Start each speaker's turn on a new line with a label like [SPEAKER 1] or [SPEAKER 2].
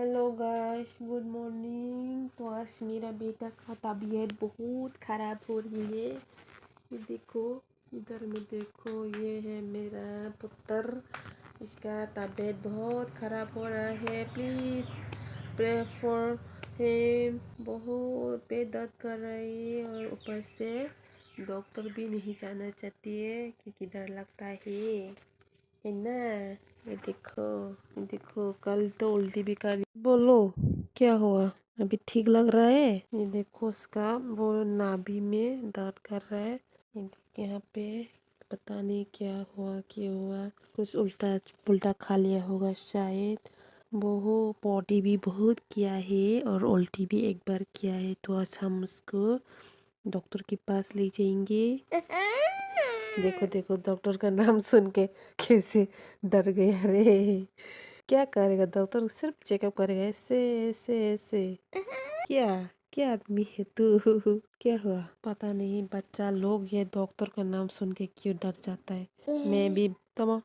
[SPEAKER 1] Hello guys, good morning. तो आज मेरा बेटा का तबीयत बहुत ख़राब हो रही है। ये देखो, इधर में देखो, ये है मेरा पुत्र। इसका तबीयत बहुत ख़राब हो रहा है। Please pray for him. बहुत पेट दर्द कर रही है और ऊपर से डॉक्टर भी नहीं जाना चाहती है क्योंकि डर लगता है ना। ये देखो, कल तो उल्टी भी कर। बोलो, क्या हुआ? अभी ठीक लग रहा है? ये देखो, उसका वो नाभि में दर्द कर रहा है। ये देखो, यहाँ पे पता नहीं क्या हुआ, क्यों हुआ। कुछ उल्टा पुल्टा खा लिया होगा शायद। वो पॉटी भी बहुत किया है और उल्टी भी एक बार किया है। तो आज हम उसको डॉक्टर के पास ले जाएंगे। देखो देखो, डॉक्टर का नाम सुन के कैसे डर गया रे। क्या करेगा डॉक्टर? सिर्फ चेकअप करेगा, ऐसे ऐसे ऐसे। क्या क्या आदमी है तू? क्या हुआ? पता नहीं, बच्चा लोग ये डॉक्टर का नाम सुन के क्यों डर जाता है। मैं भी तमा